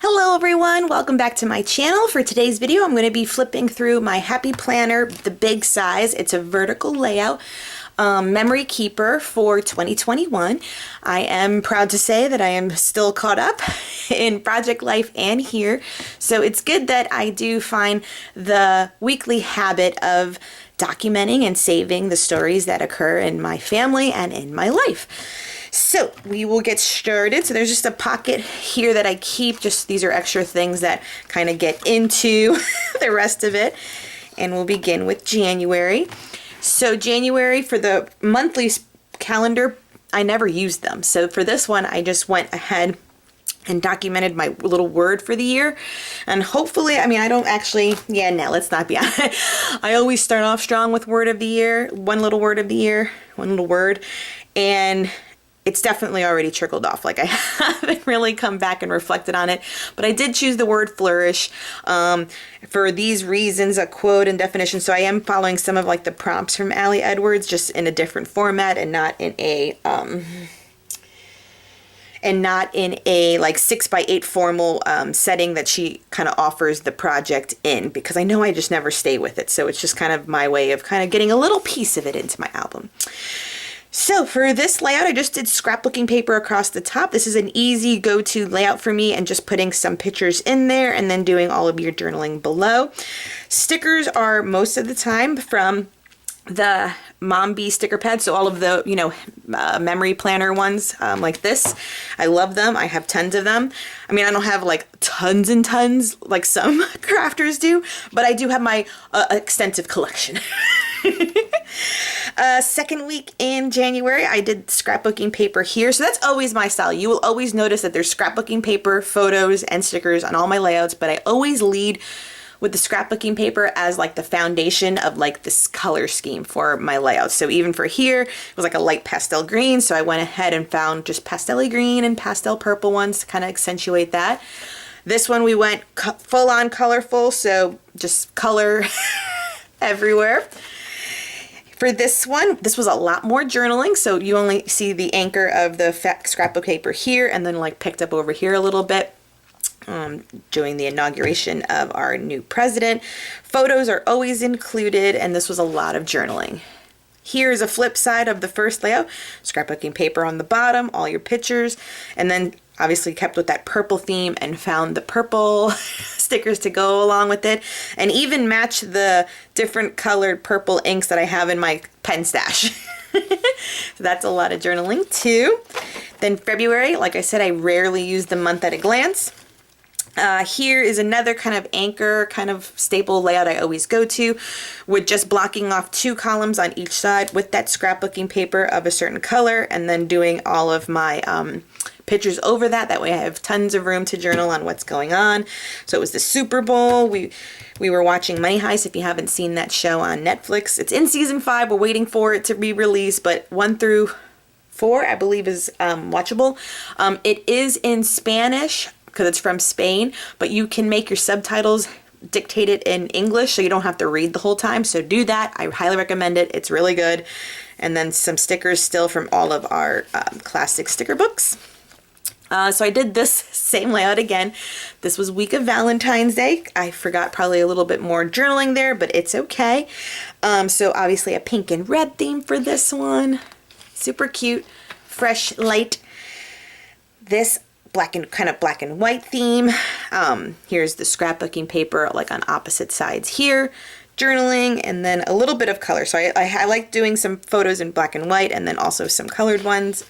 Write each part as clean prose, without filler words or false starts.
Hello everyone, welcome back to my channel. For today's video, I'm going to be flipping through my Happy Planner, the big size. It's a vertical layout memory keeper for 2021. I am proud to say that I am still caught up in project life and here. So it's good that I do find the weekly habit of documenting and saving the stories that occur in my family and in my life. So we will get started. So there's just a pocket here that I keep. Just these are extra things that kind of get into the rest of it. And we'll begin with January. So January, for the monthly calendar, I never used them. So for this one, I just went ahead and documented my little word for the year. And hopefully, I mean, I don't actually, let's not be honest. I always start off strong with word of the year, one little word of the year, one little word. And it's definitely already trickled off. Like, I haven't really come back and reflected on it, but I did choose the word flourish for these reasons, a quote and definition. So I am following some of like the prompts from Allie Edwards, just in a different format and not in a like 6x8 formal setting that she kind of offers the project in, because I know I just never stay with it. So it's just kind of my way of kind of getting a little piece of it into my album. So for this layout, I just did scrapbooking paper across the top. This is an easy go-to layout for me, and just putting some pictures in there and then doing all of your journaling below. Stickers are most of the time from the Mom Bee sticker pad. So all of the, memory planner ones like this. I love them. I have tons of them. I mean, I don't have like tons and tons like some crafters do, but I do have my extensive collection. Second week in January, I did scrapbooking paper here. So that's always my style. You will always notice that there's scrapbooking paper, photos, and stickers on all my layouts, but I always lead with the scrapbooking paper as like the foundation of like this color scheme for my layouts. So even for here, it was like a light pastel green. So I went ahead and found just pastel-y green and pastel purple ones to kind of accentuate that. This one we went full on colorful, so just color everywhere. For this one, this was a lot more journaling, so you only see the anchor of the scrapbook paper here, and then like picked up over here a little bit. Doing the inauguration of our new president. Photos are always included, and this was a lot of journaling. Here's a flip side of the first layout. Scrapbooking paper on the bottom, all your pictures, and then obviously kept with that purple theme and found the purple stickers to go along with it, and even match the different colored purple inks that I have in my pen stash. So that's a lot of journaling too. Then February, like I said, I rarely use the month at a glance. Here is another kind of anchor, kind of staple layout I always go to, with just blocking off 2 columns on each side with that scrapbooking paper of a certain color, and then doing all of my pictures over that. That way I have tons of room to journal on what's going on. So it was the Super Bowl. We were watching Money Heist. If you haven't seen that show on Netflix, it's in season 5. We're waiting for it to be released, but 1 through 4, I believe, is watchable. It is in Spanish, because it's from Spain, but you can make your subtitles dictated in English, so you don't have to read the whole time. So do that. I highly recommend it. It's really good. And then some stickers still from all of our classic sticker books. So I did this same layout again. This was week of Valentine's Day. I forgot probably a little bit more journaling there, but it's okay. So obviously a pink and red theme for this one. Super cute, fresh, light. This kind of black and white theme. Here's the scrapbooking paper like on opposite sides here. Journaling, and then a little bit of color. So I like doing some photos in black and white, and then also some colored ones.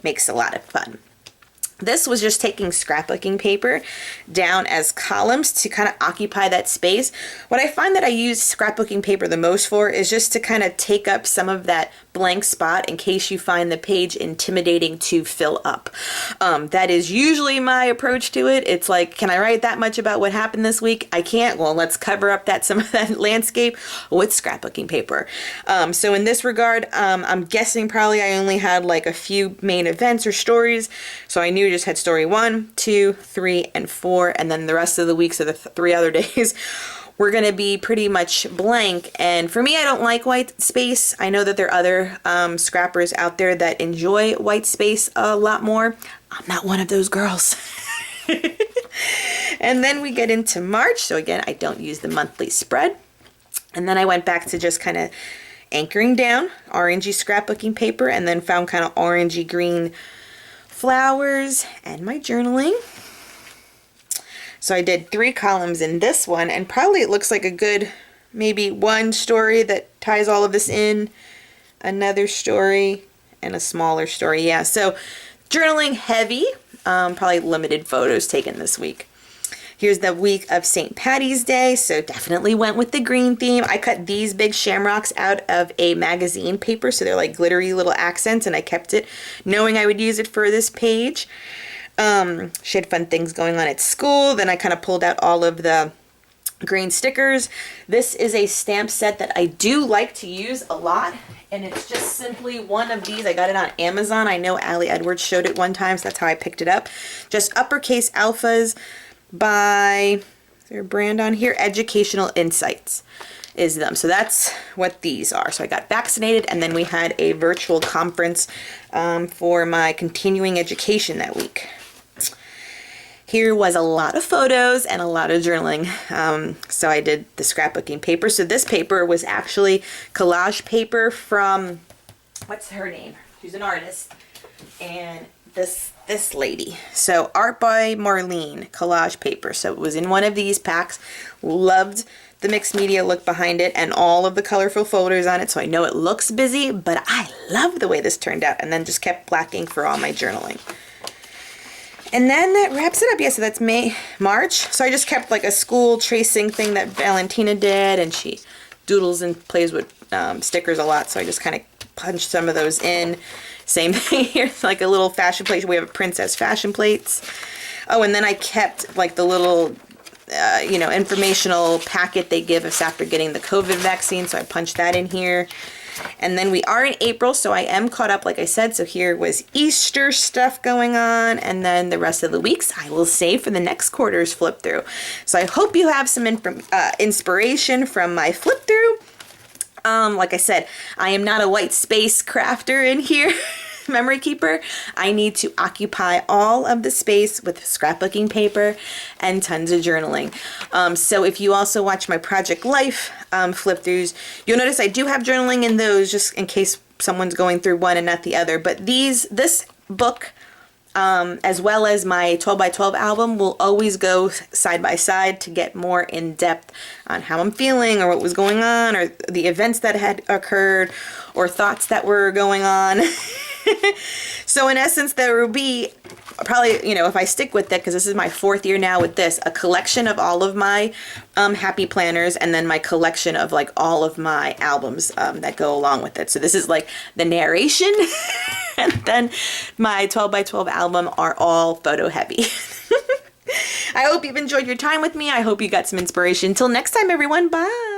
Makes a lot of fun. This was just taking scrapbooking paper down as columns to kind of occupy that space. What I find that I use scrapbooking paper the most for is just to kind of take up some of that blank spot in case you find the page intimidating to fill up. That is usually my approach to it. It's like, can I write that much about what happened this week? I can't. Well, let's cover up some of that landscape with scrapbooking paper. So in this regard, I'm guessing probably I only had like a few main events or stories. So I knew just had story 1, 2, 3, and 4, and then the rest of the weeks of the 3 other days we're going to be pretty much blank. And for me, I don't like white space. I know that there are other scrappers out there that enjoy white space a lot more. I'm not one of those girls. And then we get into March. So again, I don't use the monthly spread. And then I went back to just kind of anchoring down orangey scrapbooking paper, and then found kind of orangey green flowers and my journaling. So I did 3 columns in this one, and probably it looks like a good, maybe one story that ties all of this in, another story, and a smaller story. Yeah, so journaling heavy, probably limited photos taken this week. Here's the week of St. Patty's Day, so definitely went with the green theme. I cut these big shamrocks out of a magazine paper, so they're like glittery little accents, and I kept it knowing I would use it for this page. She had fun things going on at school. Then I kind of pulled out all of the green stickers. This is a stamp set that I do like to use a lot, and it's just simply one of these. I got it on Amazon. I know Allie Edwards showed it one time, so that's how I picked it up. Just uppercase alphas by, is there a brand on here? Educational Insights is them. So that's what these are. So I got vaccinated, and then we had a virtual conference for my continuing education that week. Here was a lot of photos and a lot of journaling. So I did the scrapbooking paper. So this paper was actually collage paper from, what's her name? She's an artist. And this lady. So Art by Marlene collage paper. So it was in one of these packs. Loved the mixed media look behind it and all of the colorful photos on it. So I know it looks busy, but I love the way this turned out. And then just kept black ink for all my journaling. And then that wraps it up. Yeah, so that's March. So I just kept like a school tracing thing that Valentina did, and she doodles and plays with stickers a lot. So I just kind of punched some of those in. Same thing here. It's like a little fashion plate. We have a princess fashion plates. Oh, and then I kept like the little, informational packet they give us after getting the COVID vaccine. So I punched that in here. And then we are in April, so I am caught up, like I said. So here was Easter stuff going on, and then the rest of the weeks I will save for the next quarter's flip through. So I hope you have some inspiration from my flip through. Like I said, I am not a white space crafter in here. Memory keeper. I need to occupy all of the space with scrapbooking paper and tons of journaling. So if you also watch my Project Life flip throughs, you'll notice I do have journaling in those just in case someone's going through one and not the other. But this book, as well as my 12 by 12 album, will always go side by side to get more in depth on how I'm feeling or what was going on or the events that had occurred or thoughts that were going on. So in essence, there will be probably, if I stick with it, because this is my 4th year now with this, a collection of all of my happy planners, and then my collection of like all of my albums that go along with it. So this is like the narration, and then my 12 by 12 album are all photo heavy. I hope you've enjoyed your time with me. I hope you got some inspiration. Until next time, everyone. Bye.